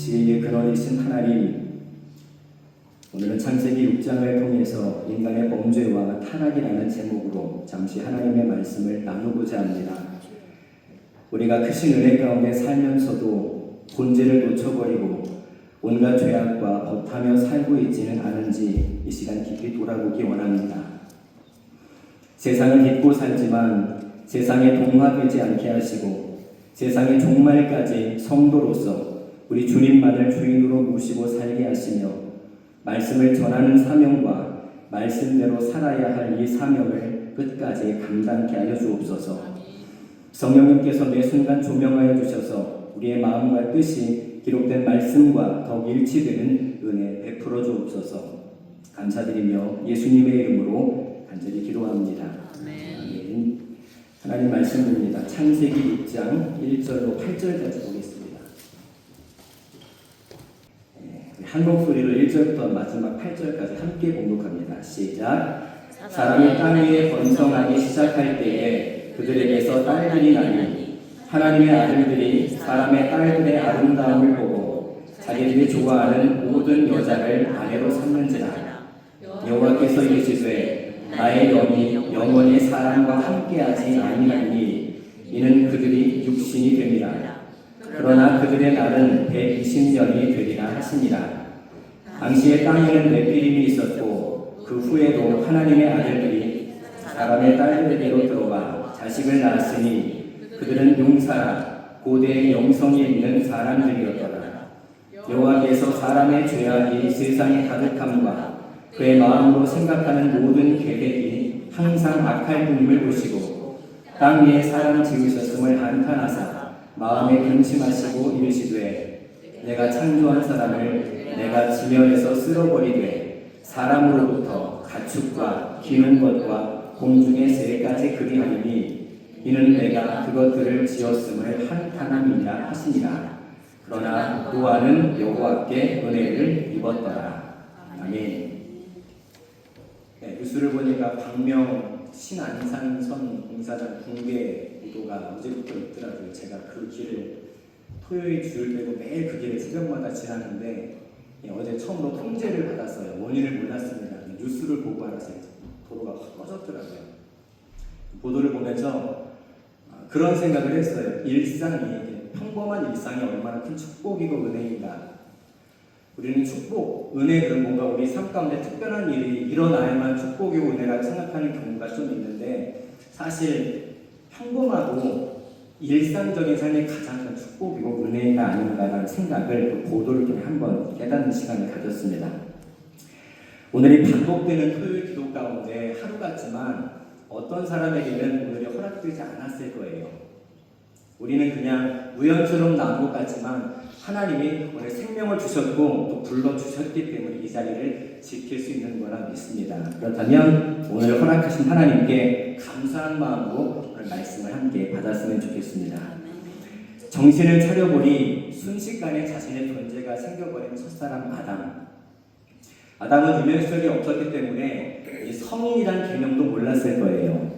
지혜의 근원이신 하나님, 오늘은 창세기 6장을 통해서 인간의 범죄와 타락이라는 제목으로 잠시 하나님의 말씀을 나누고자 합니다. 우리가 크신 은혜 가운데 살면서도 본질을 놓쳐버리고 온갖 죄악과 벗하며 살고 있지는 않은지 이 시간 깊이 돌아보기 원합니다. 세상을 믿고 살지만 세상에 동화되지 않게 하시고 세상의 종말까지 성도로서 우리 주님만을 주인으로 모시고 살게 하시며 말씀을 전하는 사명과 말씀대로 살아야 할 이 사명을 끝까지 감당케 하여 주옵소서. 성령님께서 매 순간 조명하여 주셔서 우리의 마음과 뜻이 기록된 말씀과 더욱 일치되는 은혜 베풀어 주옵소서. 감사드리며 예수님의 이름으로 간절히 기도합니다. 아멘. 하나님 말씀입니다. 창세기 6장 1절로 8절까지 보겠습니다. 한 목소리로 1절부터 마지막 8절까지 함께 봉독합니다. 시작. 사람이 땅 위에 번성하기 시작할 때에 그들에게서 딸들이 나니 하나님의 아들들이 사람의 딸들의 아름다움을 보고 자기들이 좋아하는 모든 여자를 아내로 삼는지라. 여호와께서 이르시되 나의 영이 영원히 사람과 함께하지 아니하니 이는 그들이 육신이 됨이라. 그러나 그들의 날은 120년이 되리라 하시니라. 당시에 땅에는 넷비림이 있었고 그 후에도 하나님의 아들들이 사람의 딸들에게로 들어와 자식을 낳았으니 그들은 용사라 고대의 영성이 있는 사람들이었더라. 여호와께서 사람의 죄악이 세상에 가득함과 그의 마음으로 생각하는 모든 계획이 항상 악할 뿐임을 보시고 땅 위에 사람 지으셨음을 한탄하사 마음에 근심하시고 이르시되 내가 창조한 사람을 내가 지면에서 쓸어버리되 사람으로부터 가축과 기는 것과 공중의 새까지 그리하리니 이는 내가 그것들을 지었음을 한탄함이라 하시니라. 그러나 노아는 여호와께 은혜를 입었더라. 아멘. 뉴스를 보니까 광명 신안산선 공사장 붕괴 보도가 어제부터 있더라고요. 제가 그 길을 토요일 주일 빼고 매일 그 길을 새벽마다 지나는데 어제 처음으로 통제를 받았어요. 원인을 몰랐습니다. 뉴스를 보고 알아서 도로가 확 꺼졌더라고요. 보도를 보면서 그런 생각을 했어요. 일상이, 평범한 일상이 얼마나 큰 축복이고 은혜인가. 우리는 축복, 은혜를 뭔가 우리 삶 가운데 특별한 일이 일어나야만 축복이고 은혜라고 생각하는 경우가 좀 있는데 사실 평범하고 일상적인 삶이 가장 큰 축복이고 은혜가 아닌가라는 생각을 그 보도를 통해 한번 깨닫는 시간을 가졌습니다. 오늘이 반복되는 토요일 기도 가운데 하루 같지만 어떤 사람에게는 오늘이 허락되지 않았을 거예요. 우리는 그냥 우연처럼 나온 것 같지만 하나님이 오늘 생명을 주셨고 또 불러주셨기 때문에 이 자리를 지킬 수 있는 거라 믿습니다. 그렇다면 오늘 허락하신 하나님께 감사한 마음으로 오늘 말씀을 함께 받았으면 좋겠습니다. 정신을 차려보니 순식간에 자신의 존재가 생겨버린 첫사람 아담은 유명성이 없었기 때문에 이 성인이란 개념도 몰랐을 거예요.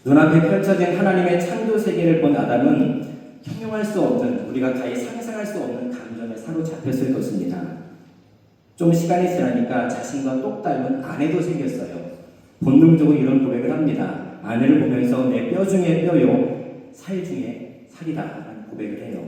눈앞에 펼쳐진 하나님의 창조 세계를 본 아담은 형용할 수 없는, 우리가 가히 상상할 수 없는 감정에 사로잡혔을 것입니다. 좀 시간이 지나니까 자신과 똑 닮은 아내도 생겼어요. 본능적으로 이런 고백을 합니다. 아내를 보면서 내 뼈 중에 뼈요, 살 중에 살이다 라는 고백을 해요.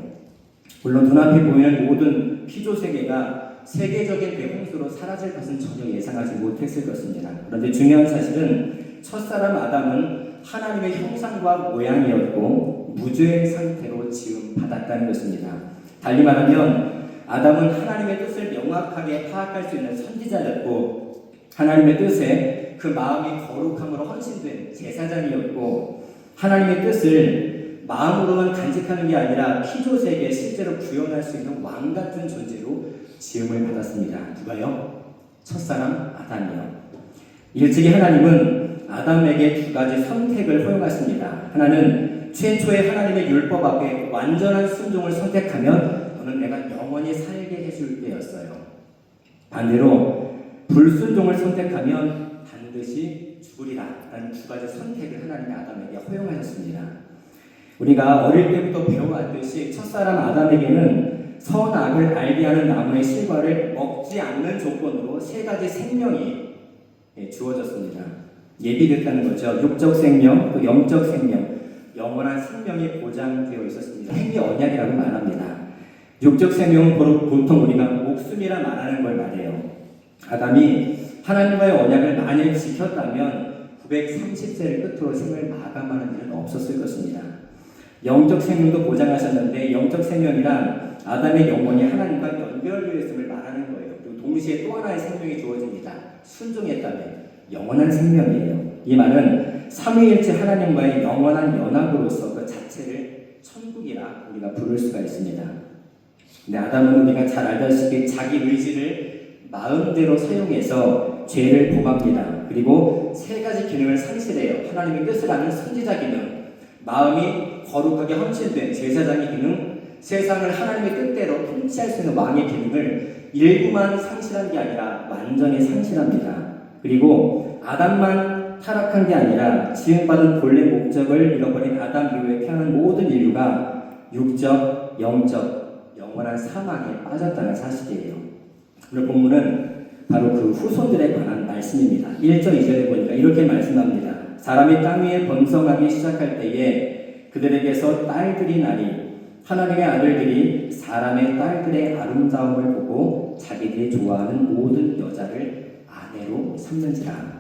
물론 눈앞에 보이는 모든 피조 세계가 세계적인 대홍수로 사라질 것은 전혀 예상하지 못했을 것입니다. 그런데 중요한 사실은 첫사람 아담은 하나님의 형상과 모양이었고 무죄의 상태로 지음받았다는 것입니다. 달리 말하면 아담은 하나님의 뜻을 명확하게 파악할 수 있는 선지자였고 하나님의 뜻에 그 마음이 거룩함으로 헌신된 제사장이었고 하나님의 뜻을 마음으로만 간직하는 게 아니라 피조세계에 실제로 구현할 수 있는 왕같은 존재로 지음을 받았습니다. 누가요? 첫사람 아담이요. 일찍이 하나님은 아담에게 두 가지 선택을 허용하십니다. 하나는 최초의 하나님의 율법 앞에 완전한 순종을 선택하면 너는 내가 영원히 살게 해줄 때였어요. 반대로 불순종을 선택하면 반드시 죽으리라 라는 두 가지 선택을 하나님이 아담에게 허용하셨습니다. 우리가 어릴 때부터 배워왔듯이 첫사람 아담에게는 선악을 알게 하는 나무의 실과를 먹지 않는 조건으로 세 가지 생명이 주어졌습니다. 예비됐다는 거죠. 육적 생명, 또 영적 생명, 영원한 생명이 보장되어 있었습니다. 행위 언약이라고 말합니다. 육적 생명은 보통 우리가 목숨이라 말하는 걸 말해요. 아담이 하나님과의 언약을 만일 지켰다면 930세를 끝으로 생을 마감하는 일은 없었을 것입니다. 영적 생명도 보장하셨는데 영적 생명이란 아담의 영혼이 하나님과 연결되어 있음을 말하는 거예요. 그리고 동시에 또 하나의 생명이 주어집니다. 순종했다면 영원한 생명이에요. 이 말은 삼위일체 하나님과의 영원한 연합으로서 그 자체를 천국이라 우리가 부를 수가 있습니다. 근데 아담은 우리가 잘 알다시피 자기 의지를 마음대로 사용해서 죄를 범합니다. 그리고 세 가지 기능을 상실해요. 하나님의 뜻을 아는 선지자 기능, 마음이 거룩하게 헌신된 제사장의 기능, 세상을 하나님의 뜻대로 통치할 수 있는 왕의 기능을 일부만 상실한 게 아니라 완전히 상실합니다. 그리고 아담만 타락한 게 아니라 지음받은 본래 목적을 잃어버린 아담 이후에 태어난 모든 인류가 육적, 영적, 영원한 사망에 빠졌다는 사실이에요. 오늘 본문은 바로 그 후손들에 관한 말씀입니다. 1절, 2절에 보니까 이렇게 말씀합니다. 사람이 땅 위에 번성하기 시작할 때에 그들에게서 딸들이 나니 하나님의 아들들이 사람의 딸들의 아름다움을 보고 자기들이 좋아하는 모든 여자를 아내로 삼는지라.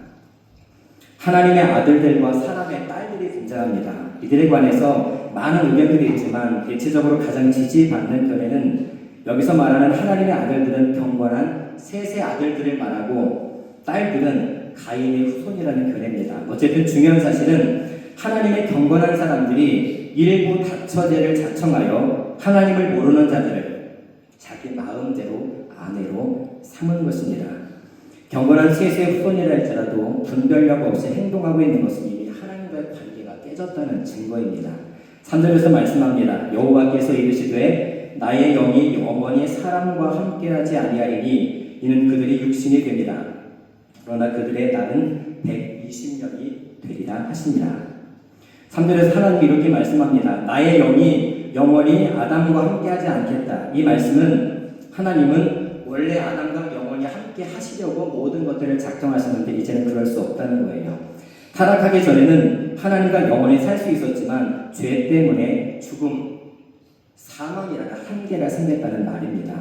하나님의 아들들과 사람의 딸들이 등장합니다. 이들에 관해서 많은 의견들이 있지만 대체적으로 가장 지지받는 견해는 여기서 말하는 하나님의 아들들은 경건한 셋의 아들들을 말하고 딸들은 가인의 후손이라는 견해입니다. 어쨌든 중요한 사실은 하나님의 경건한 사람들이 일부 다처제를 자청하여 하나님을 모르는 자들을 자기 마음대로 아내로 삼은 것입니다. 경건한 셋의 후손이라 할지라도 분별력 없이 행동하고 있는 것은 이미 하나님과의 관계가 깨졌다는 증거입니다. 3절에서 말씀합니다. 여호와께서 이르시되 나의 영이 영원히 사람과 함께하지 아니하리니 이는 그들이 육신이 됩니다. 그러나 그들의 날은 120년이 되리라 하시니라. 3절에서 하나님이 이렇게 말씀합니다. 나의 영이 영원히 아담과 함께하지 않겠다. 이 말씀은 하나님은 원래 아담과 영원히 함께 하시려고 모든 것들을 작정하셨는데 이제는 그럴 수 없다는 거예요. 타락하기 전에는 하나님과 영원히 살 수 있었지만 죄 때문에 죽음, 사망이라는 한계가 생겼다는 말입니다.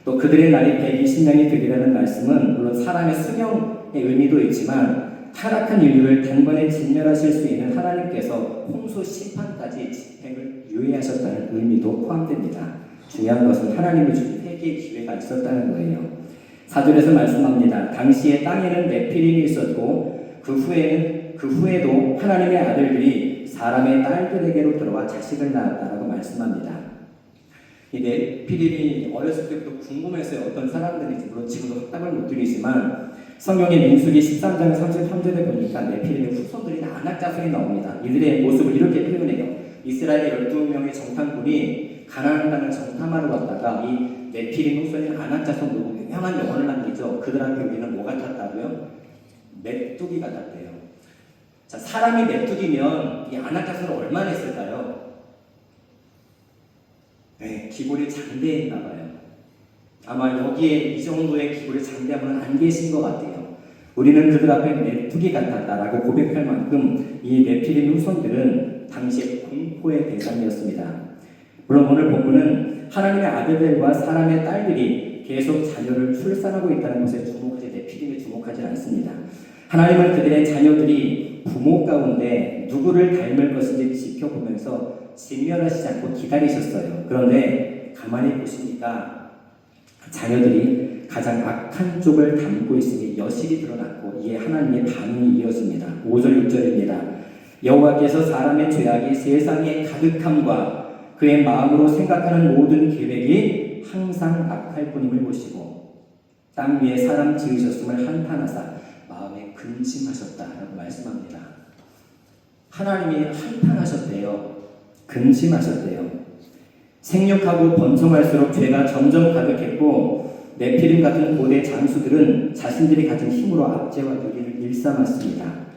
또 그들의 날이 120년이 되리라는 말씀은 물론 사람의 수명의 의미도 있지만 타락한 인류를 단번에 진멸하실 수 있는 하나님께서 홍수 심판까지 집행을 유예하셨다는 의미도 포함됩니다. 중요한 것은 하나님이 주신 회개의 기회가 있었다는 거예요. 4절에서 말씀합니다. 당시에 땅에는 네피림이 있었고 그 후에도 하나님의 아들들이 사람의 딸들에게로 들어와 자식을 낳았다라고 말씀합니다. 이 네피림이 어렸을 때부터 궁금했어요. 어떤 사람들인지 물론 지금도 확답을 못 드리지만 성경의 민수기 13장 33절에 보니까 네피림의 후손들이 안악자손이 나옵니다. 이들의 모습을 이렇게 표현해요. 이스라엘의 12명의 정탐꾼이 가나안 땅을 정탐하러 왔다가 이 네피림 후손인 안악자손 보고 유명한 영혼을 남기죠. 그들한테 우리는 뭐 같았다고요? 메뚜기 같았대요. 자, 사람이 메뚜기면 이 안악자손을 얼마나 했을까요? 네, 기골이 장대했나 봐요. 아마 여기에 이 정도의 기골이 장대한 분은 안 계신 것 같아요. 우리는 그들 앞에 메뚜기 같았다라고 고백할 만큼 이 네피림 후손들은 당시에 공포의 대상이었습니다. 물론 오늘 본문은 하나님의 아들들과 사람의 딸들이 계속 자녀를 출산하고 있다는 것에 주목하지 네피림에 주목하지 않습니다. 하나님은 그들의 자녀들이 부모 가운데 누구를 닮을 것인지 지켜보면서 진멸하시지 않고 기다리셨어요. 그런데 가만히 보시니까 자녀들이 가장 악한 쪽을 담고 있으니 여실히 드러났고 이에 하나님의 반응이 이어집니다. 5절 6절입니다. 여호와께서 사람의 죄악이 세상에 가득함과 그의 마음으로 생각하는 모든 계획이 항상 악할 뿐임을 보시고 땅 위에 사람 지으셨음을 한탄하사 마음에 근심하셨다라고 말씀합니다. 하나님이 한탄하셨대요. 근심하셨대요. 생육하고 번성할수록 죄가 점점 가득했고 네피림 같은 고대 장수들은 자신들이 가진 힘으로 압제와 누리를 일삼았습니다.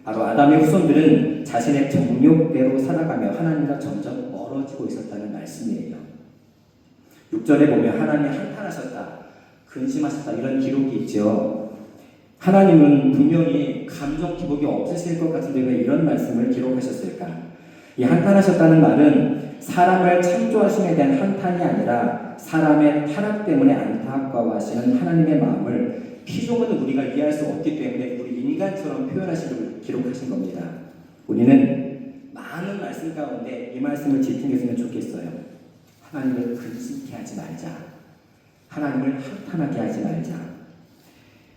바로 아담의 후손들은 자신의 정욕대로 살아가며 하나님과 점점 멀어지고 있었다는 말씀이에요. 6절에 보면 하나님이 한탄하셨다, 근심하셨다 이런 기록이 있죠. 하나님은 분명히 감정 기복이 없으실 것 같은데 왜 이런 말씀을 기록하셨을까? 이 한탄하셨다는 말은 사람을 창조하심에 대한 한탄이 아니라 사람의 타락 때문에 안타까워하시는 하나님의 마음을 피조물은 우리가 이해할 수 없기 때문에 우리 인간처럼 표현하시려고 기록하신 겁니다. 우리는 많은 말씀 가운데 이 말씀을 지키겠으면 좋겠어요. 하나님을 근심케 하지 말자. 하나님을 한탄하게 하지 말자.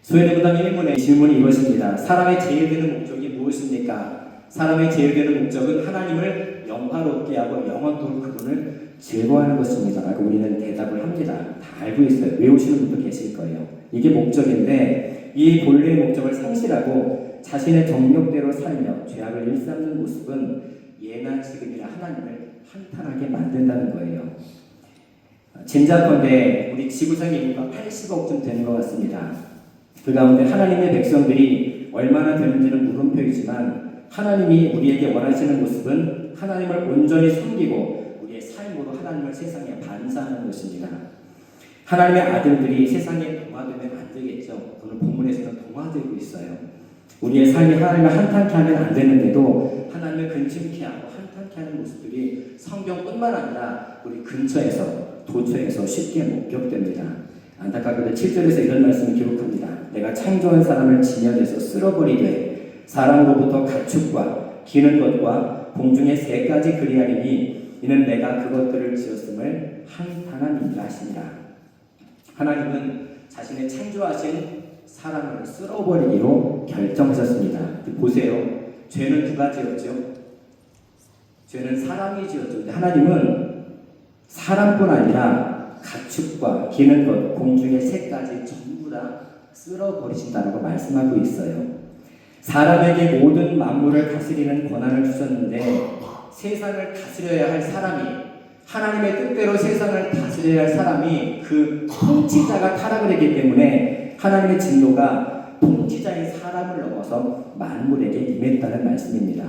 스웨덴 문답 1문의 질문이 이것입니다. 사람의 제일 되는 목적이 무엇입니까? 사람의 제일 되는 목적은 하나님을 영화롭게 하고 영원토록 그분을 즐거워하는 것입니다. 라고 우리는 대답을 합니다. 다 알고 있어요. 외우시는 분도 계실 거예요. 이게 목적인데 이 본래의 목적을 상실하고 자신의 정욕대로 살며 죄악을 일삼는 모습은 예나 지금이나 하나님을 한탄하게 만든다는 거예요. 짐작컨대 우리 지구상의 인구가 80억쯤 되는 것 같습니다. 그 가운데 하나님의 백성들이 얼마나 되는지는 물음표이지만 하나님이 우리에게 원하시는 모습은 하나님을 온전히 섬기고 우리의 삶으로 하나님을 세상에 반사하는 것입니다. 하나님의 아들들이 세상에 동화되면 안 되겠죠. 오늘 본문에서는 동화되고 있어요. 우리의 삶이 하나님을 한탄케 하면 안 되는데도 하나님을 근심케 하고 한탄케 하는 모습들이 성경뿐만 아니라 우리 근처에서 도처에서 쉽게 목격됩니다. 안타깝게도 7절에서 이런 말씀을 기록합니다. 내가 창조한 사람을 지면에서 쓸어버리되 사람으로부터 가축과 기는 것과 공중의 새까지 그리하리니 이는 내가 그것들을 지었음을 한탄함이니라 하시니라. 하나님은 자신의 창조하신 사람을 쓸어버리기로 결정하셨습니다. 보세요. 죄는 누가 지었죠? 죄는 사람이 지었죠. 근데 하나님은 사람뿐 아니라 가축과 기는 것, 공중의 새까지 전부 다 쓸어버리신다고 말씀하고 있어요. 사람에게 모든 만물을 다스리는 권한을 주셨는데 세상을 다스려야 할 사람이, 하나님의 뜻대로 세상을 다스려야 할 사람이 그 통치자가 타락을 했기 때문에 하나님의 진노가 통치자인 사람을 넘어서 만물에게 임했다는 말씀입니다.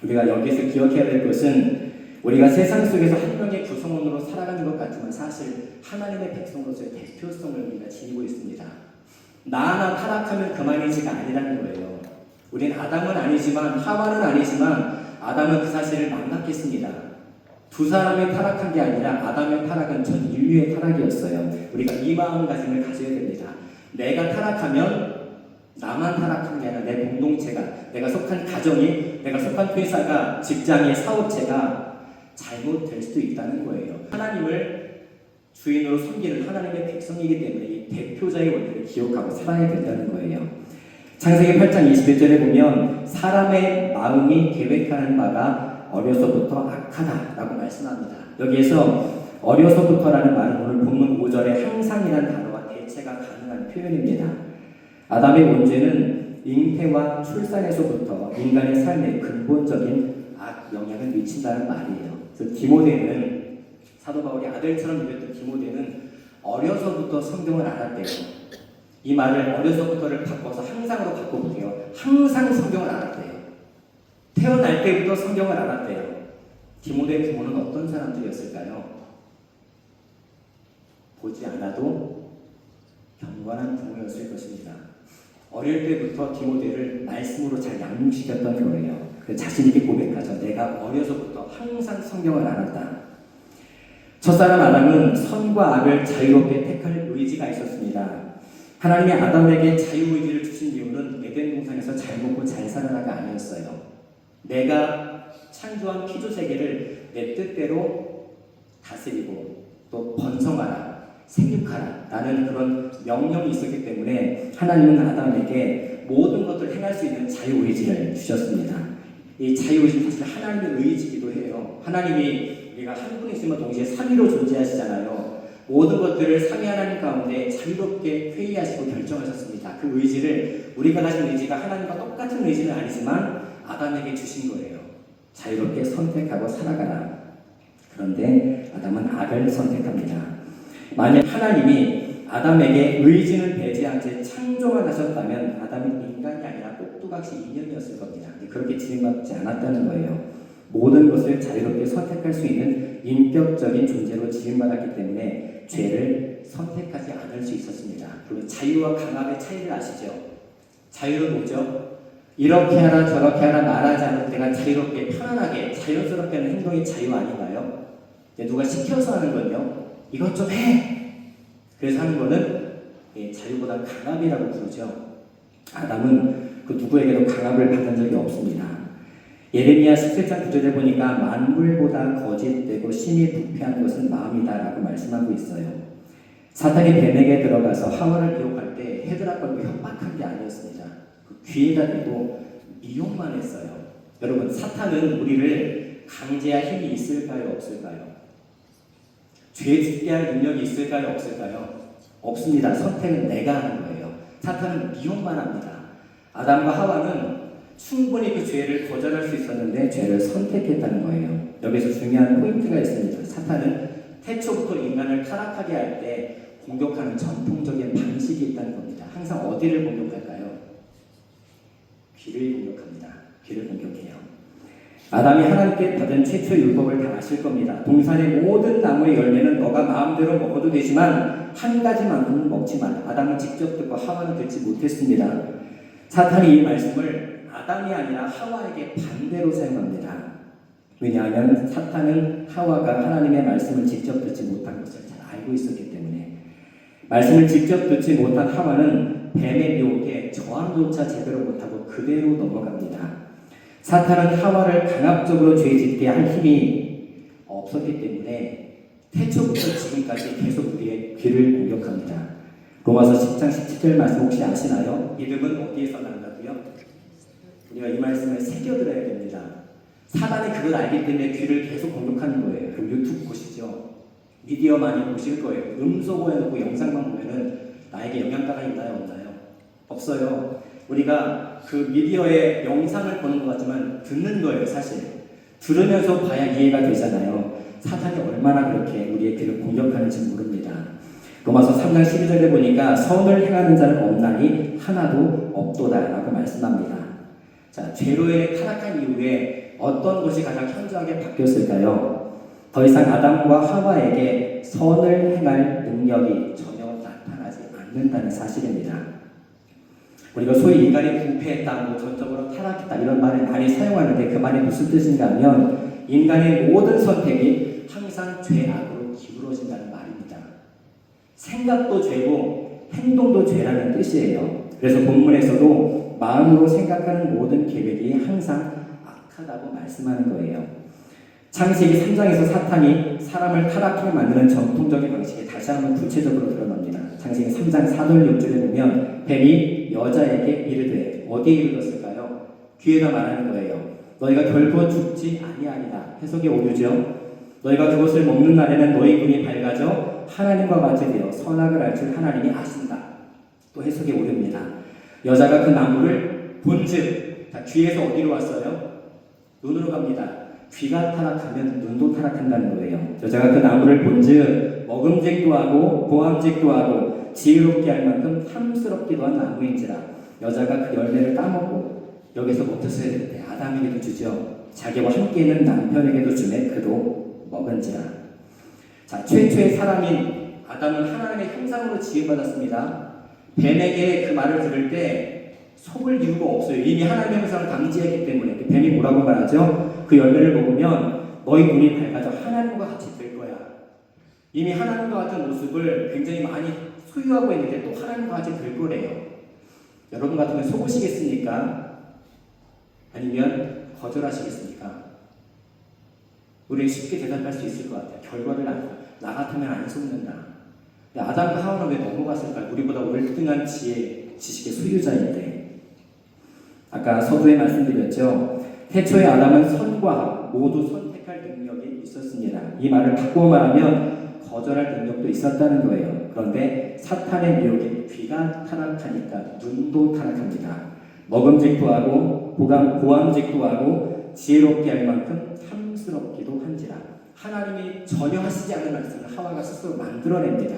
우리가 여기서 기억해야 될 것은 우리가 세상 속에서 한 명의 구성원으로 살아가는 것 같지만 사실 하나님의 백성으로서의 대표성을 우리가 지니고 있습니다. 나 하나 타락하면 그만이지가 아니라는 거예요. 우린 아담은 아니지만 하와는 아니지만 아담은 그 사실을 망각했습니다. 두 사람이 타락한 게 아니라 아담의 타락은 전 인류의 타락이었어요. 우리가 이 마음가짐을 가져야 됩니다. 내가 타락하면 나만 타락한 게 아니라 내 공동체가, 내가 속한 가정이, 내가 속한 회사가, 직장이, 사업체가 잘못될 수도 있다는 거예요. 하나님을 주인으로 섬기는 하나님의 백성이기 때문에 이 대표자의 원리를 기억하고 살아야 된다는 거예요. 창세기 8장 21절에 보면 사람의 마음이 계획하는 바가 어려서부터 악하다라고 말씀합니다. 여기에서 어려서부터라는 말은 오늘 본문 5절에 항상이라는 단어와 대체가 가능한 표현입니다. 아담의 문제는 잉태와 출산에서부터 인간의 삶에 근본적인 악 영향을 미친다는 말이에요. 그래서 디모데는 사도 바울이 아들처럼 여겼던 디모데는 어려서부터 성경을 알았대요. 이 말을 어려서부터를 바꿔서 항상으로 바꿔보세요. 항상 성경을 알았대요. 태어날 때부터 성경을 알았대요. 디모데의 부모는 어떤 사람들이었을까요? 보지 않아도 경건한 부모였을 것입니다. 어릴 때부터 디모데를 말씀으로 잘 양육시켰던 거예요. 자신 있게 고백하죠. 내가 어려서부터 항상 성경을 알았다. 첫사람 아담은 선과 악을 자유롭게 택할 의지가 있었습니다. 하나님이 아담에게 자유의지를 주신 이유는 에덴 동산에서 잘 먹고 잘 살아라가 아니었어요. 내가 창조한 피조세계를 내 뜻대로 다스리고 또 번성하라, 생육하라 라는 그런 명령이 있었기 때문에 하나님은 아담에게 모든 것을 행할 수 있는 자유의지를 주셨습니다. 이 자유의지는 사실 하나님의 의지이기도 해요. 하나님이 우리가 한 분이시면 동시에 삼위로 존재하시잖아요. 모든 것들을 삼위 하나님 가운데 자유롭게 회의하시고 결정하셨습니다. 그 의지를, 우리가 가진 의지가 하나님과 똑같은 의지는 아니지만 아담에게 주신 거예요. 자유롭게 선택하고 살아가라. 그런데 아담은 악을 선택합니다. 만약 하나님이 아담에게 의지는 배제한 채 창조만 하셨다면 아담은 인간이 아니라 꼭두각시 인연이었을 겁니다. 그렇게 지음받지 않았다는 거예요. 모든 것을 자유롭게 선택할 수 있는 인격적인 존재로 지음받았기 때문에 죄를 선택하지 않을 수 있었습니다. 그리고 자유와 강압의 차이를 아시죠? 자유는 뭐죠? 이렇게 하라 저렇게 하라 말하지 않을 때가 자유롭게 편안하게 자연스럽게 하는 행동이 자유 아닌가요? 누가 시켜서 하는 건요, 이것 좀 해! 그래서 하는 거는 자유보다 강압이라고 부르죠. 아담은 그 누구에게도 강압을 받은 적이 없습니다. 예레미야 17장 9절에 보니까 만물보다 거짓되고 심히 부패한 것은 마음이다 라고 말씀하고 있어요. 사탄이 뱀에게 들어가서 하와를 유혹할 때 헤드락걸고 협박한 게 아니었습니다. 그 귀에다 대고 이용만 했어요. 여러분, 사탄은 우리를 강제할 힘이 있을까요? 없을까요? 죄 짓게 할 능력이 있을까요? 없을까요? 없습니다. 선택은 내가 하는 거예요. 사탄은 미혹만 합니다. 아담과 하와는 충분히 그 죄를 거절할 수 있었는데 죄를 선택했다는 거예요. 여기서 중요한 포인트가 있습니다. 사탄은 태초부터 인간을 타락하게 할 때 공격하는 전통적인 방식이 있다는 겁니다. 항상 어디를 공격할까요? 귀를 공격합니다. 귀를 공격해요. 아담이 하나님께 받은 최초의 율법을 다 아실 겁니다. 동산의 모든 나무의 열매는 너가 마음대로 먹어도 되지만 한 가지만큼은 먹지 마라. 아담은 직접 듣고 하와는 듣지 못했습니다. 사탄이 이 말씀을 아담이 아니라 하와에게 반대로 사용합니다. 왜냐하면 사탄은 하와가 하나님의 말씀을 직접 듣지 못한 것을 잘 알고 있었기 때문에, 말씀을 직접 듣지 못한 하와는 뱀의 유혹에 저항조차 제대로 못하고 그대로 넘어갑니다. 사탄은 하와를 강압적으로 죄 짓게 할 힘이 없었기 때문에 태초부터 지금까지 계속 우리의 귀를 공격합니다. 로마서 10장 17절 말씀 혹시 아시나요? 믿음은 어디에서 난다고요? 우리가 이 말씀을 새겨들어야 됩니다. 사단이 그걸 알기 때문에 귀를 계속 공격하는 거예요. 그럼 유튜브 보시죠. 미디어 많이 보실 거예요. 음소거 해놓고 영상만 보면은 나에게 영향가가 있나요? 없나요? 없어요. 우리가 그 미디어의 영상을 보는 것 같지만 듣는 거예요. 사실 들으면서 봐야 이해가 되잖아요. 사탄이 얼마나 그렇게 우리의 귀를 공격하는지 모릅니다. 로마서 3장 12절에 보니까 선을 행하는 자는 없나니 하나도 없도다 라고 말씀합니다. 자, 죄로 인해 타락한 이후에 어떤 것이 가장 현저하게 바뀌었을까요? 더 이상 아담과 하와에게 선을 행할 능력이 전혀 나타나지 않는다는 사실입니다. 우리가 소위 인간이 부패했다, 뭐 전적으로 타락했다 이런 말을 많이 사용하는데 그 말이 무슨 뜻인가 하면 인간의 모든 선택이 항상 죄악으로 기울어진다는 말입니다. 생각도 죄고 행동도 죄라는 뜻이에요. 그래서 본문에서도 마음으로 생각하는 모든 계획이 항상 악하다고 말씀하는 거예요. 창세기 3장에서 사탄이 사람을 타락하게 만드는 전통적인 방식이 다시 한번 구체적으로 드러납니다. 창세기 3장 4절 6절에 보면 뱀이 여자에게 이르되, 어디에 이르렀을까요? 귀에다 말하는 거예요. 너희가 결코 죽지 아니하리라. 해석이 오류죠. 너희가 그것을 먹는 날에는 너희 눈이 밝아져 하나님과 같이 되어 선악을 알 줄 하나님이 아신다. 또 해석이 오릅니다. 여자가 그 나무를 본즉, 귀에서 어디로 왔어요? 눈으로 갑니다. 귀가 타락하면 눈도 타락한다는 거예요. 여자가 그 나무를 본즉 먹음직도 하고 보암직도 하고 지혜롭게 할 만큼 탐스럽기도 한 나무인지라. 여자가 그 열매를 따먹고, 여기서 뭐 뜻을 해야 되는데 아담에게도 주죠. 자기와 함께 있는 남편에게도 주매 그도 먹은지라. 자, 최초의 사람인 아담은 하나님의 형상으로 지음받았습니다. 뱀에게 그 말을 들을 때 속을 이유가 없어요. 이미 하나님의 형상을 감지했기 때문에. 뱀이 뭐라고 말하죠? 그 열매를 먹으면 너희 눈이 밝아져 하나님과 같이 될 거야. 이미 하나님과 같은 모습을 굉장히 많이 소유하고 있는데 또 하나님과 같이 될 거래요. 여러분 같으면 속으시겠습니까? 아니면 거절하시겠습니까? 우리 쉽게 대답할 수 있을 것 같아요. 결과를 나 같으면 안 속는다. 근데 아담과 하와는 왜 넘어갔을까요? 우리보다 월등한 지혜, 지식의 소유자인데. 아까 서두에 말씀드렸죠. 태초의 아담은 선과 악 모두 선택할 능력이 있었습니다. 이 말을 바꾸어 말하면 거절할 능력도 있었다는 거예요. 그런데 사탄의 유혹에 귀가 타락하니까 눈도 타락합니다. 먹음직도 하고 보암직도 하고 지혜롭게 할 만큼 탐스럽기도 한지라. 하나님이 전혀 하시지 않은 말씀을 하와가 스스로 만들어냅니다.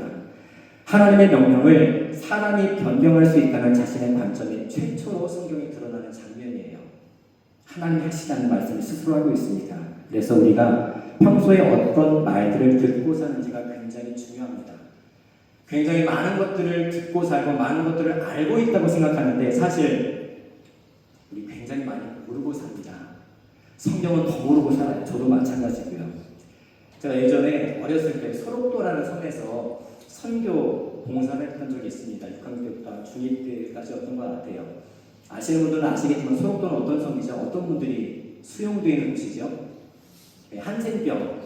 하나님의 명령을 사람이 변경할 수 있다는 자신의 관점이 최초로 성경에 드러나는 장면이에요. 하나님 하시라는 말씀을 스스로 하고 있으니까. 그래서 우리가 평소에 어떤 말들을 듣고 사는지가 굉장히 중요합니다. 굉장히 많은 것들을 듣고 살고 많은 것들을 알고 있다고 생각하는데 사실 우리 굉장히 많이 모르고 삽니다. 성경은 더 모르고 살아요. 저도 마찬가지고요. 제가 예전에 어렸을 때 소록도라는 섬에서 선교 봉사를 했던 적이 있습니다. 6학년 때부터 중2 때까지였던 것 같아요. 아시는 분들은 아시겠지만 소록도는 어떤 섬이죠? 어떤 분들이 수용되어 있는 곳이죠? 네, 한센병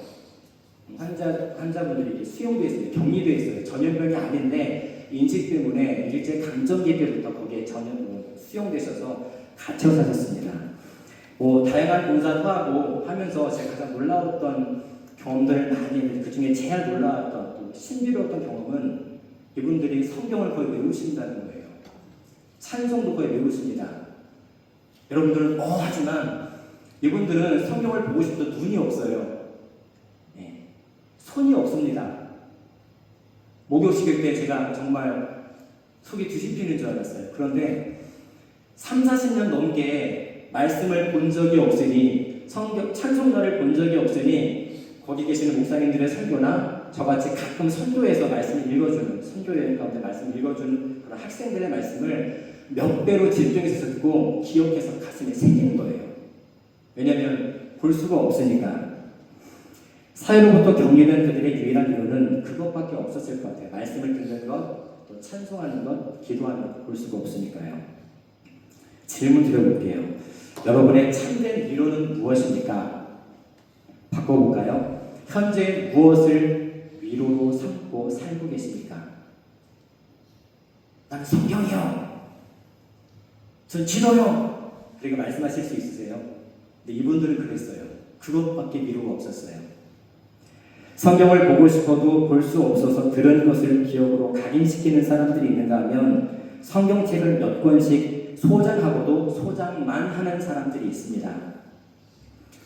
환자분들이 수용되어 있어요. 격리되어 있어요. 전염병이 아닌데 인식 때문에 일제 강점기 때부터 거기에 수용되셔서 갇혀 사셨습니다. 다양한 봉사도 하고 하면서 제가 가장 놀라웠던 경험들을 많이 했는데 그 중에 제일 놀라웠던 또 신비로웠던 경험은 이분들이 성경을 거의 외우신다는 거예요. 찬송도 거의 외우십니다. 여러분들은 하지만 이분들은 성경을 보고 싶어도 눈이 없어요. 네. 손이 없습니다. 목욕시킬 때 제가 정말 속이 뒤집히는 줄 알았어요. 그런데 30-40년 넘게 말씀을 본 적이 없으니 찬송가를 본 적이 없으니 거기 계시는 목사님들의 설교나 저같이 가끔 선교에서 말씀을 읽어주는 선교여행 가운데 말씀을 읽어주는 그런 학생들의 말씀을 몇 배로 집중해서 듣고 기억해서 가슴에 새기는 거예요. 왜냐하면 볼 수가 없으니까. 사회로부터 격리된 그들의 유일한 이유는 그것밖에 없었을 것 같아요. 말씀을 듣는 것, 또 찬송하는 것, 기도하는 것 볼 수가 없으니까요. 질문 드려볼게요. 여러분의 참된 위로는 무엇입니까? 바꿔볼까요? 현재 무엇을 위로로 삼고 살고 계십니까? 난 성경이요. 전 기도요. 그렇게 말씀하실 수 있으세요? 근데 이분들은 그랬어요. 그것밖에 위로가 없었어요. 성경을 보고 싶어도 볼 수 없어서 들은 것을 기억으로 각인시키는 사람들이 있는가 하면 성경책을 몇 권씩 소장하고도 소장만 하는 사람들이 있습니다.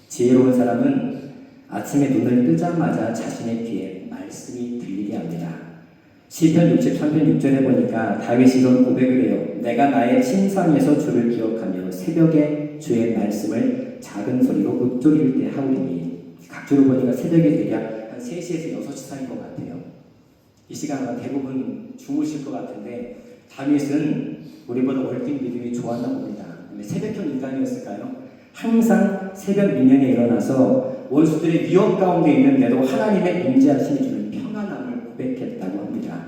지혜로운 사람은 아침에 눈을 뜨자마자 자신의 귀에 말씀이 들리게 합니다. 시편 63편 6절에 보니까 다윗이 이런 고백을 해요. 내가 나의 침상에서 주를 기억하며 새벽에 주의 말씀을 작은 소리로 읊조릴 때 하오리니. 각주로 보니까 새벽에 대략 한 3시에서 6시 사이인 것 같아요. 이 시간 대부분 주무실 것 같은데 다윗은 우리보다 월등 믿음이 좋았나 봅니다. 새벽형 인간이었을까요? 항상 새벽 민년에 일어나서 원수들의 위협 가운데 있는데도 하나님의 임재하심이 주는 평안함을 고백했다고 합니다.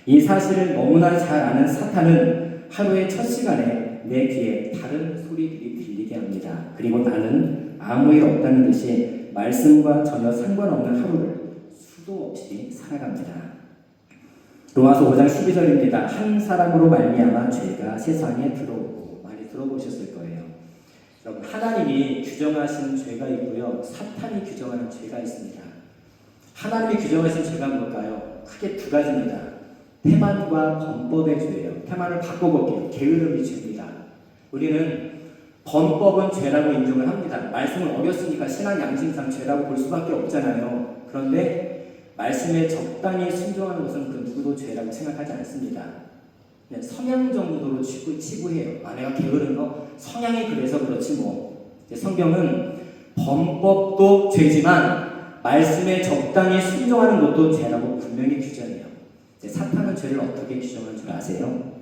이 사실을 너무나 잘 아는 사탄은 하루의 첫 시간에 내 귀에 다른 소리들이 들리게 합니다. 그리고 나는 아무 일 없다는 듯이 말씀과 전혀 상관없는 하루를 수도 없이 살아갑니다. 로마서 5장 12절입니다. 한 사람으로 말미암아 죄가 세상에 들어오고. 많이 들어보셨을 거예요. 여러분, 하나님이 규정하신 죄가 있고요. 사탄이 규정하는 죄가 있습니다. 하나님이 규정하신 죄가 뭘까요? 크게 두 가지입니다. 태만과 범법의 죄예요. 태만을 바꿔볼게요. 게으름이 죄입니다. 우리는 범법은 죄라고 인정을 합니다. 말씀을 어겼으니까 신앙 양심상 죄라고 볼 수밖에 없잖아요. 그런데 말씀에 적당히 순종하는 것은 그 누구도 죄라고 생각하지 않습니다. 그냥 성향 정도로 치부해요. 내가 게으른 거 성향이 그래서 그렇지 뭐. 성경은 범법도 죄지만 말씀에 적당히 순종하는 것도 죄라고 분명히 규정해요. 사탄은 죄를 어떻게 규정하는 줄 아세요?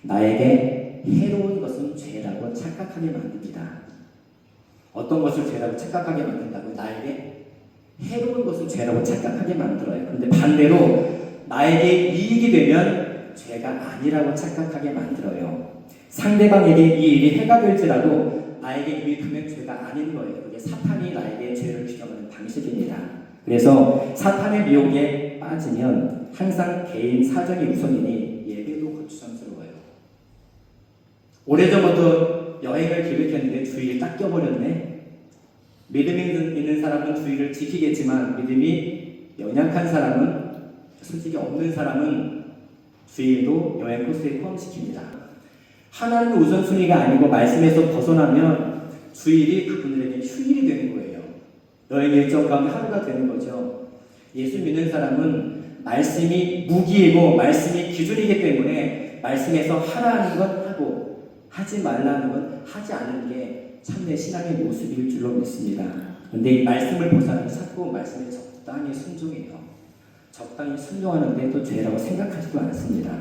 나에게 해로운 것은 죄라고 착각하게 만듭니다. 어떤 것을 죄라고 착각하게 만든다고? 나에게 해로운 것은 죄라고 착각하게 만들어요. 그런데 반대로 나에게 이익이 되면 죄가 아니라고 착각하게 만들어요. 상대방에게 이 일이 해가 될지라도 나에게 유익하면 죄가 아닌 거예요. 그게 사탄이 나에게 죄를 규정하는 방식입니다. 그래서 사탄의 미혹에 빠지면 항상 개인 사정이 우선이니 예배도 거추장스러워요. 오래전부터 여행을 계획했는데 주일이 딱 껴버렸네. 믿음이 있는 사람은 주의를 지키겠지만 믿음이 연약한 사람은, 솔직히 없는 사람은 주의도 여행 코스에 포함시킵니다. 하나님의 우선순위가 아니고 말씀에서 벗어나면 주일이 그분들에게 휴일이 되는 거예요. 여행 일정 가운데 하루가 되는 거죠. 예수 믿는 사람은 말씀이 무기이고 말씀이 기준이기 때문에 말씀에서 하라는 건 하고 하지 말라는 건 하지 않는 게 참내 신앙의 모습일 줄로 믿습니다. 그런데 이 말씀을 보사는 자꾸 말씀에 적당히 순종해요. 적당히 순종하는데 또 죄라고 생각하지도 않습니다.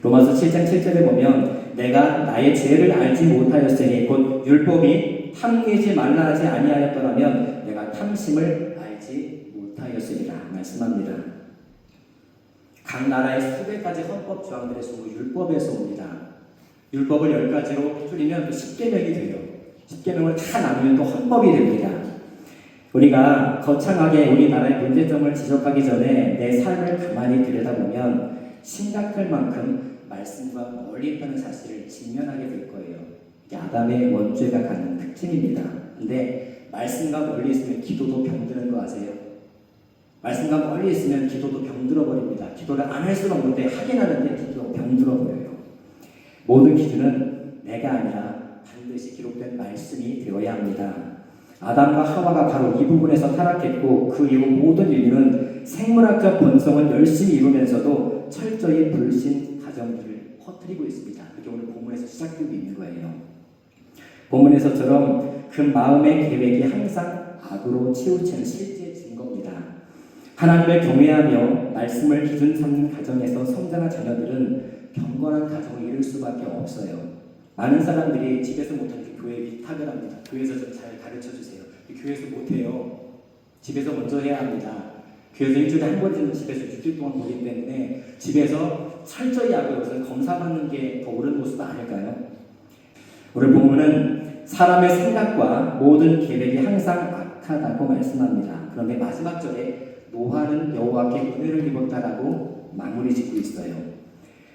로마서 7장 7절에 보면 내가 나의 죄를 알지 못하였으니 곧 율법이 탐내지 말라 하지 아니하였더라면 내가 탐심을 알지 못하였으리라 말씀합니다. 각 나라의 수백 가지 헌법 조항들에서 율법에서 옵니다. 율법을 10가지로 줄이면 또 10계명이 돼요. 10계명을 다 나누면 또 헌법이 됩니다. 우리가 거창하게 우리나라의 문제점을 지적하기 전에 내 삶을 가만히 들여다보면 심각할 만큼 말씀과 멀리 있다는 사실을 직면하게 될 거예요. 이게 아담의 원죄가 갖는 특징입니다. 근데 말씀과 멀리 있으면 기도도 병드는 거 아세요? 말씀과 멀리 있으면 기도도 병들어버립니다. 기도를 안 할 수는 없는데 하긴 하는데 기도가 병들어버려요. 모든 기준은 내가 아니라 반드시 기록된 말씀이 되어야 합니다. 아담과 하와가 바로 이 부분에서 타락했고 그 이후 모든 인류는 생물학적 본성을 열심히 이루면서도 철저히 불신 가정들을 퍼뜨리고 있습니다. 그게 오늘 본문에서 시작되고 있는 거예요. 본문에서처럼 그 마음의 계획이 항상 악으로 치우치는 실제 증거입니다. 하나님을 경외하며 말씀을 기준 삼는 가정에서 성장한 자녀들은 경건한 가정을 이룰 수밖에 없어요. 많은 사람들이 집에서 못하는 교회 위탁을 합니다. 교회에서 좀 잘 가르쳐주세요. 교회에서 못해요. 집에서 먼저 해야 합니다. 교회에서 일주일에 한 번쯤 집에서 6일 동안 보기 때문에 집에서 철저히 하고 여기서 검사받는 게 더 옳은 모습 아닐까요? 오늘 본문은 사람의 생각과 모든 계획이 항상 악하다고 말씀합니다. 그런데 마지막 절에 노아는 여호와께 은혜를 입었다라고 마무리 짓고 있어요.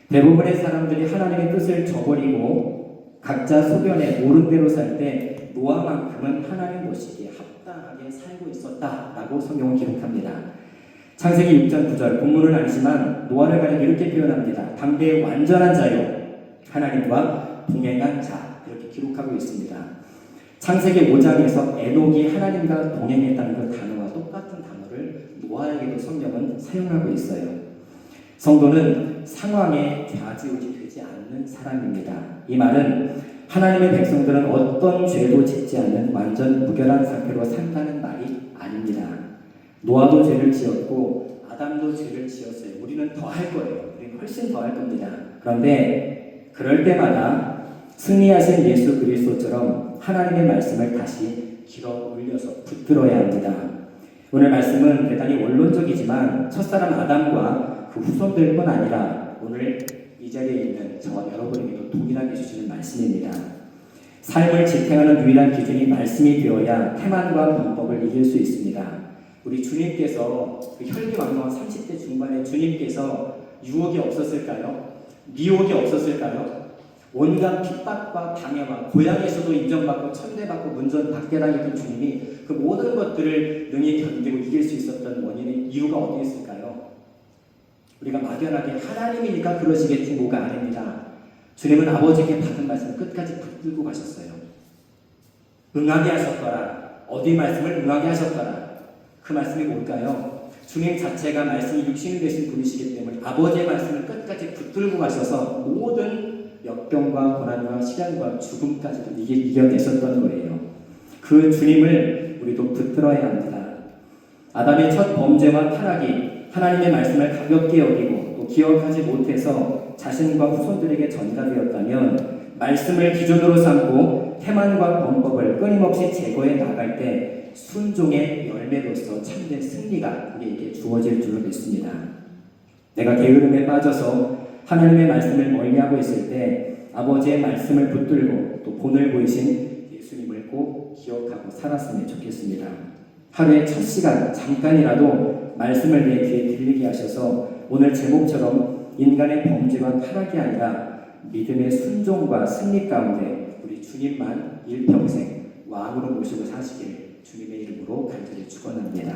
대부분의 사람들이 하나님의 뜻을 저버리고 각자 소견에 옳은 대로 살 때 노아만큼은 하나님 보시기에 합당하게 살고 있었다라고 성경은 기록합니다. 창세기 6장 9절 본문은 아니지만 노아를 가리켜 이렇게 표현합니다. 당대의 완전한 자요 하나님과 동행한 자 이렇게 기록하고 있습니다. 창세기 5장에서 에녹이 하나님과 동행했다는 그 단어와 똑같은 단어를 노아에게도 성경은 사용하고 있어요. 성도는 상황에 좌지우지 되지 않는 사람입니다. 이 말은 하나님의 백성들은 어떤 죄도 짓지 않는 완전 무결한 상태로 산다는 말이 아닙니다. 노아도 죄를 지었고 아담도 죄를 지었어요. 우리는 더 할 거예요. 우리는 훨씬 더 할 겁니다. 그런데 그럴 때마다 승리하신 예수 그리스도처럼 하나님의 말씀을 다시 길어 올려서 붙들어야 합니다. 오늘 말씀은 대단히 원론적이지만 첫사람 아담과 그 후손들뿐 아니라 오늘 이 자리에 있는 저와 여러분에게도 동일하게 주시는 말씀입니다. 삶을 지탱하는 유일한 기준이 말씀이 되어야 태만과 범법을 이길 수 있습니다. 우리 주님께서 그 혈기왕성한 30대 중반에 주님께서 유혹이 없었을까요? 미혹이 없었을까요? 온갖 핍박과 방해와 고향에서도 인정받고 천대받고 문전 박대당했던 주님이 그 모든 것들을 능히 견디고 이길 수 있었던 원인의 이유가 어디 있을까요? 우리가 막연하게 하나님이니까 그러시겠지 뭐가 아닙니다. 주님은 아버지께 받은 말씀을 끝까지 붙들고 가셨어요. 응하게 하셨더라. 어디 말씀을 응하게 하셨더라. 그 말씀이 뭘까요? 주님 자체가 말씀이 육신이 되신 분이시기 때문에 아버지의 말씀을 끝까지 붙들고 가셔서 모든 역경과 고난과 시련과 죽음까지도 이겨내셨던 거예요. 그 주님을 우리도 붙들어야 합니다. 아담의 첫 범죄와 타락이 하나님의 말씀을 가볍게 여기고 또 기억하지 못해서 자신과 후손들에게 전가되었다면 말씀을 기준으로 삼고 태만과 범법을 끊임없이 제거해 나갈 때 순종의 열매로서 참된 승리가 우리에게 주어질 줄로 믿습니다. 내가 게으름에 빠져서 하나님의 말씀을 멀리하고 있을 때 아버지의 말씀을 붙들고 또 본을 보이신 예수님을 꼭 기억하고 살았으면 좋겠습니다. 하루의 첫 시간 잠깐이라도 말씀을 내 귀에 들리게 하셔서 오늘 제목처럼 인간의 범죄와 타락이 아니라 믿음의 순종과 승리 가운데 우리 주님만 일평생 왕으로 모시고 사시길 주님의 이름으로 간절히 축원합니다.